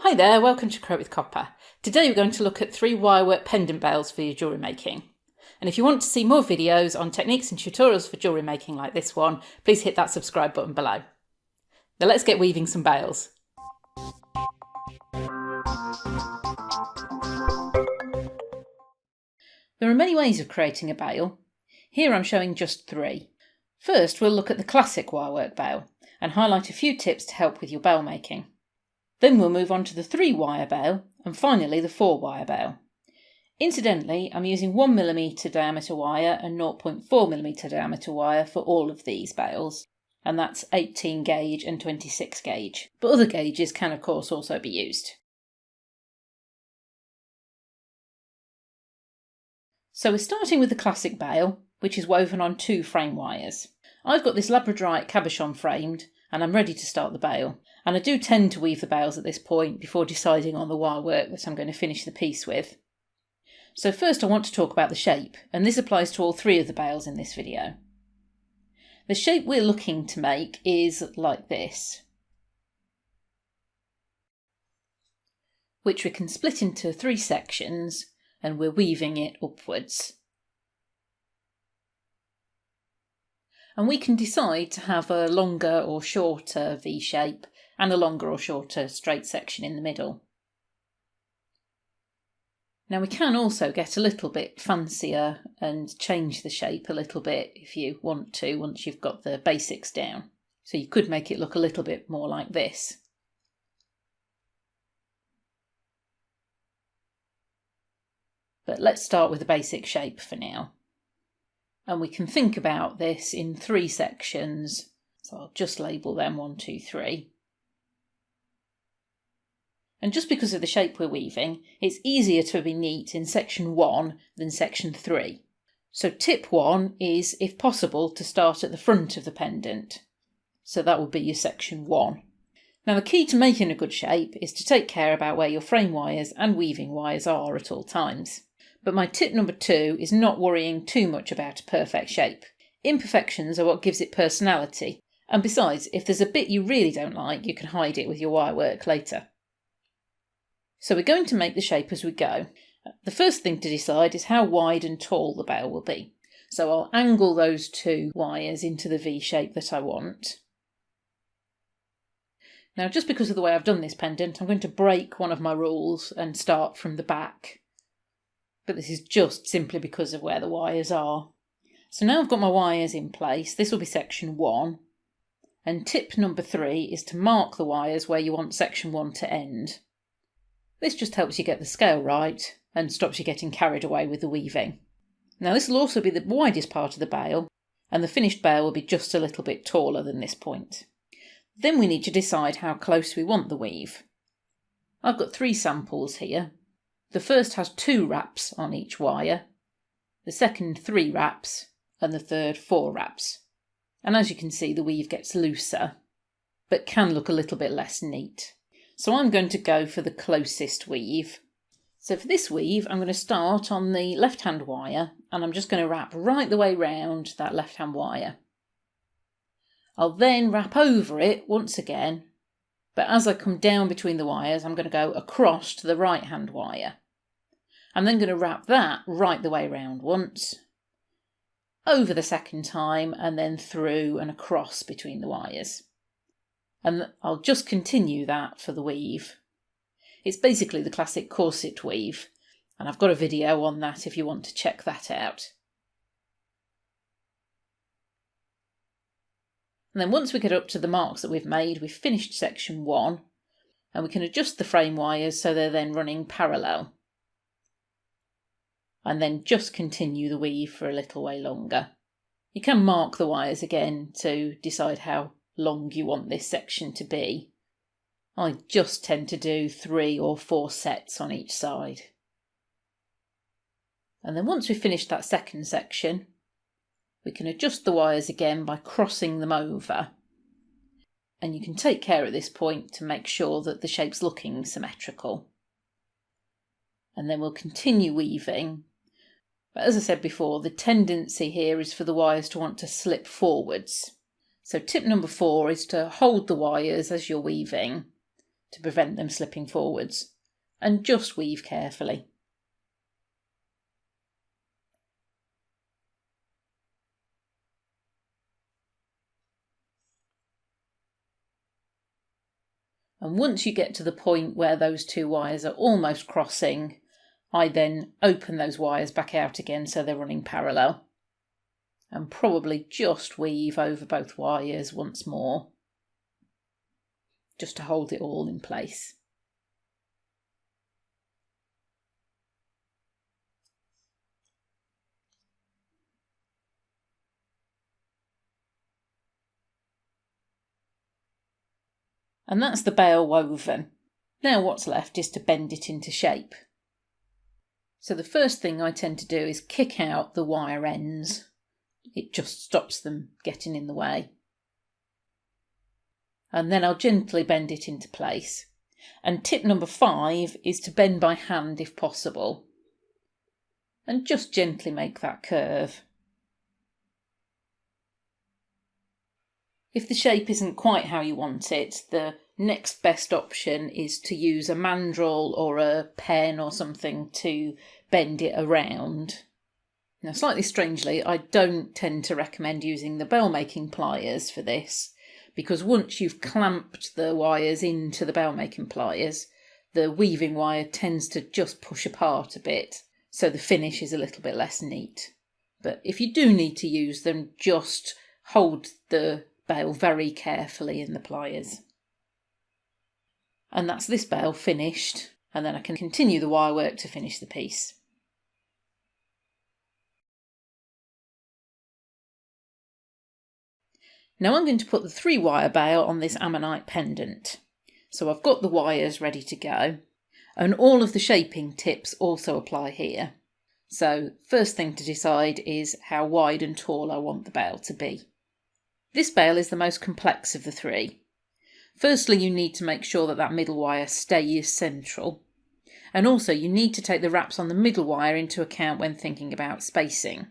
Hi there, welcome to Create with Copper. Today we're going to look at 3 wirework pendant bails for your jewellery making. And if you want to see more videos on techniques and tutorials for jewellery making like this one, please hit that subscribe button below. Now let's get weaving some bails. There are many ways of creating a bail. Here I'm showing just 3. First we'll look at the classic wirework bail and highlight a few tips to help with your bail making. Then we'll move on to the 3-wire bail and finally the 4-wire bail. Incidentally, I'm using 1mm diameter wire and 0.4mm diameter wire for all of these bails, and that's 18 gauge and 26 gauge, but other gauges can of course also be used. So we're starting with the classic bail, which is woven on 2 frame wires. I've got this labradorite cabochon framed and I'm ready to start the bail. And I do tend to weave the bails at this point before deciding on the wire work that I'm going to finish the piece with. So first I want to talk about the shape, and this applies to all 3 of the bails in this video. The shape we're looking to make is like this, which we can split into 3 sections, and we're weaving it upwards. And we can decide to have a longer or shorter V shape and a longer or shorter straight section in the middle. Now we can also get a little bit fancier and change the shape a little bit if you want to once you've got the basics down. So you could make it look a little bit more like this. But let's start with the basic shape for now. And we can think about this in 3 sections. So I'll just label them 1, 2, 3. And just because of the shape we're weaving, it's easier to be neat in section 1 than section 3. So tip 1 is, if possible, to start at the front of the pendant. So that will be your section 1. Now the key to making a good shape is to take care about where your frame wires and weaving wires are at all times. But my tip number 2 is not worrying too much about a perfect shape. Imperfections are what gives it personality. And besides, if there's a bit you really don't like, you can hide it with your wire work later. So we're going to make the shape as we go. The first thing to decide is how wide and tall the bail will be. So I'll angle those 2 wires into the V shape that I want. Now just because of the way I've done this pendant, I'm going to break one of my rules and start from the back. But this is just simply because of where the wires are. So now I've got my wires in place, this will be section 1. And tip number 3 is to mark the wires where you want section 1 to end. This just helps you get the scale right and stops you getting carried away with the weaving. Now this will also be the widest part of the bail, and the finished bail will be just a little bit taller than this point. Then we need to decide how close we want the weave. I've got 3 samples here. The first has 2 wraps on each wire, the second 3 wraps, and the third 4 wraps. And as you can see, the weave gets looser, but can look a little bit less neat. So I'm going to go for the closest weave. So for this weave, I'm going to start on the left-hand wire, and I'm just going to wrap right the way round that left-hand wire. I'll then wrap over it once again, but as I come down between the wires, I'm going to go across to the right-hand wire. I'm then going to wrap that right the way round once, over the second time, and then through and across between the wires. And I'll just continue that for the weave. It's basically the classic corset weave, and I've got a video on that if you want to check that out. And then once we get up to the marks that we've made, we've finished section 1, and we can adjust the frame wires so they're then running parallel. And then just continue the weave for a little way longer. You can mark the wires again to decide how long you want this section to be. I just tend to do 3 or 4 sets on each side. And then once we've finished that second section, we can adjust the wires again by crossing them over. And you can take care at this point to make sure that the shape's looking symmetrical. And then we'll continue weaving. But as I said before, the tendency here is for the wires to want to slip forwards. So tip number 4 is to hold the wires as you're weaving to prevent them slipping forwards, and just weave carefully. And once you get to the point where those two wires are almost crossing, I then open those wires back out again so they're running parallel. And probably just weave over both wires once more, just to hold it all in place. And that's the bale woven. Now what's left is to bend it into shape. So the first thing I tend to do is kick out the wire ends. It just stops them getting in the way. And then I'll gently bend it into place. And tip number 5 is to bend by hand if possible. And just gently make that curve. If the shape isn't quite how you want it, the next best option is to use a mandrel or a pen or something to bend it around. Now, slightly strangely, I don't tend to recommend using the bell making pliers for this, because once you've clamped the wires into the bell making pliers, the weaving wire tends to just push apart a bit, so the finish is a little bit less neat. But if you do need to use them, just hold the bale very carefully in the pliers. And that's this bale finished, and then I can continue the wire work to finish the piece. Now I'm going to put the 3-wire bale on this ammonite pendant. So I've got the wires ready to go, and all of the shaping tips also apply here. So first thing to decide is how wide and tall I want the bale to be. This bale is the most complex of the 3. Firstly, you need to make sure that that middle wire stays central. And also you need to take the wraps on the middle wire into account when thinking about spacing.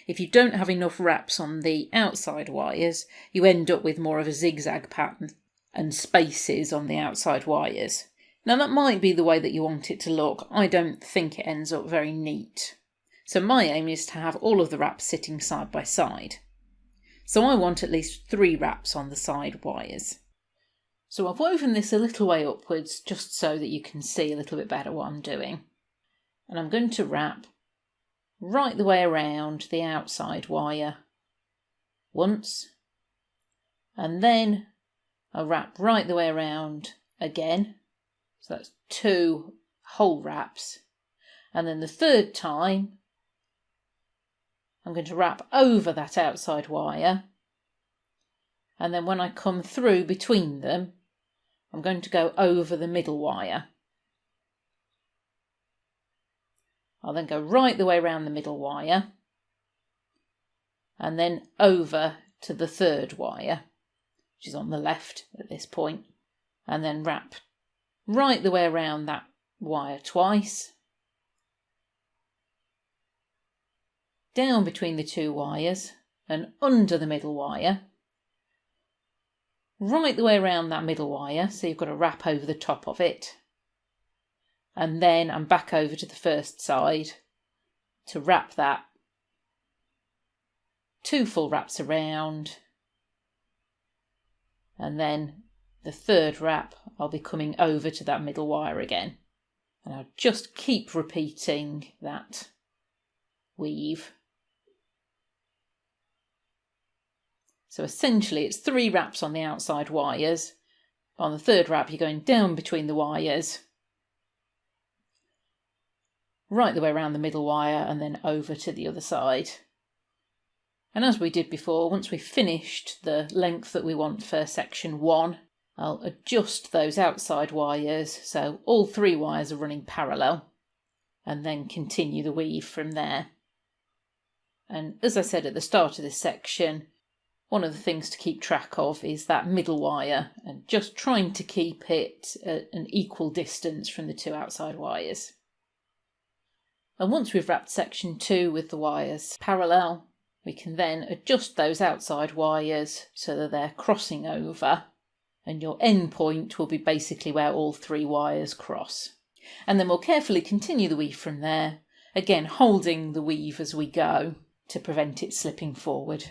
If you don't have enough wraps on the outside wires, you end up with more of a zigzag pattern and spaces on the outside wires. Now that might be the way that you want it to look. I don't think it ends up very neat. So my aim is to have all of the wraps sitting side by side. So I want at least 3 wraps on the side wires. So I've woven this a little way upwards just so that you can see a little bit better what I'm doing. And I'm going to wrap right the way around the outside wire once, and then I'll wrap right the way around again. So that's 2 whole wraps. And then the third time I'm going to wrap over that outside wire, and then when I come through between them, I'm going to go over the middle wire. I'll then go right the way around the middle wire, and then over to the third wire, which is on the left at this point, and then wrap right the way around that wire twice, down between the 2 wires and under the middle wire, right the way around that middle wire, so you've got to wrap over the top of it, and then I'm back over to the first side to wrap that 2 full wraps around, and then the third wrap I'll be coming over to that middle wire again, and I'll just keep repeating that weave. So essentially it's 3 wraps on the outside wires. On the third wrap you're going down between the wires, right the way around the middle wire, and then over to the other side. And as we did before, once we've finished the length that we want for section 1, I'll adjust those outside wires so all 3 wires are running parallel, and then continue the weave from there. And as I said at the start of this section, one of the things to keep track of is that middle wire, and just trying to keep it at an equal distance from the 2 outside wires. And once we've wrapped section 2 with the wires parallel, we can then adjust those outside wires so that they're crossing over, and your end point will be basically where all 3 wires cross. And then we'll carefully continue the weave from there, again holding the weave as we go to prevent it slipping forward.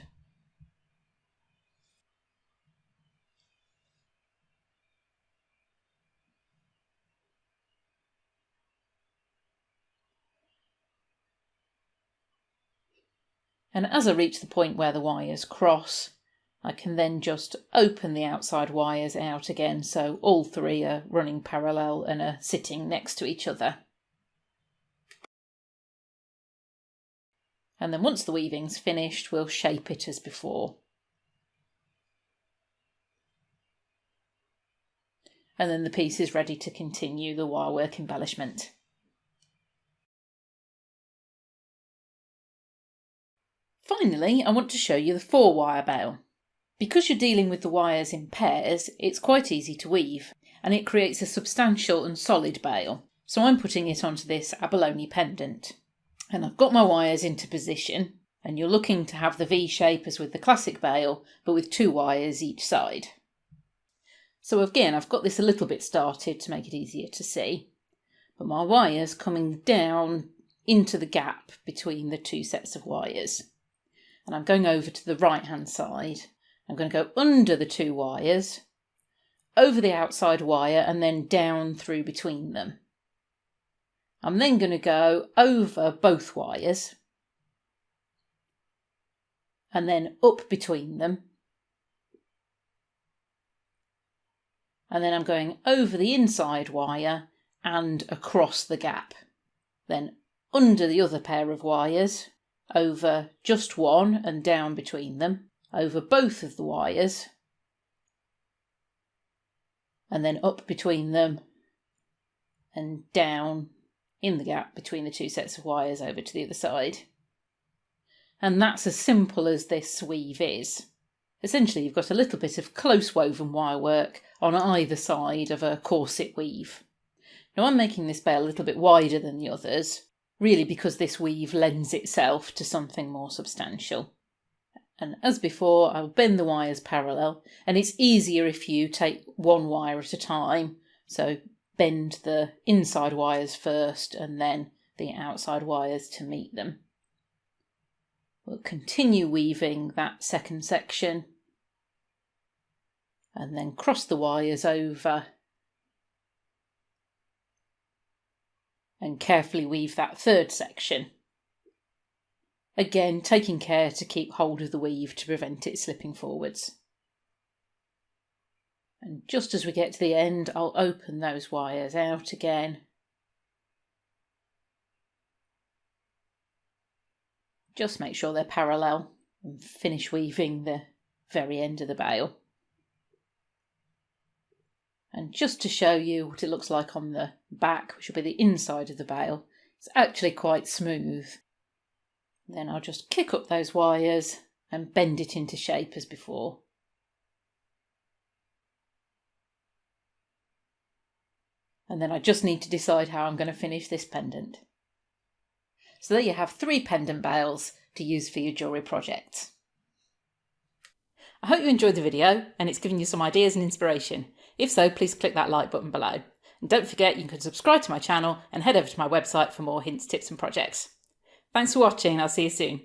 And as I reach the point where the wires cross, I can then just open the outside wires out again so all 3 are running parallel and are sitting next to each other. And then once the weaving's finished, we'll shape it as before. And then the piece is ready to continue the wirework embellishment. Finally, I want to show you the 4-wire bail. Because you're dealing with the wires in pairs, it's quite easy to weave, and it creates a substantial and solid bail. So I'm putting it onto this abalone pendant. And I've got my wires into position, and you're looking to have the V shape as with the classic bail, but with 2 wires each side. So again, I've got this a little bit started to make it easier to see, but my wire's coming down into the gap between the 2 sets of wires. And I'm going over to the right hand side. I'm going to go under the 2 wires, over the outside wire, and then down through between them. I'm then going to go over both wires and then up between them. And then I'm going over the inside wire and across the gap. Then under the other pair of wires, over just one and down between them, over both of the wires, and then up between them and down in the gap between the 2 sets of wires over to the other side. And that's as simple as this weave is. Essentially, you've got a little bit of close woven wire work on either side of a corset weave. Now I'm making this bail a little bit wider than the others, really because this weave lends itself to something more substantial. And as before, I'll bend the wires parallel, and it's easier if you take 1 wire at a time. So bend the inside wires first and then the outside wires to meet them. We'll continue weaving that second section and then cross the wires over and carefully weave that third section. Again, taking care to keep hold of the weave to prevent it slipping forwards. And just as we get to the end, I'll open those wires out again. Just make sure they're parallel and finish weaving the very end of the bail. And just to show you what it looks like on the back, which will be the inside of the bail, it's actually quite smooth. Then I'll just kick up those wires and bend it into shape as before. And then I just need to decide how I'm going to finish this pendant. So there you have 3 pendant bails to use for your jewellery projects. I hope you enjoyed the video and it's given you some ideas and inspiration. If so, please click that like button below. And don't forget you can subscribe to my channel and head over to my website for more hints, tips and projects. Thanks for watching, I'll see you soon.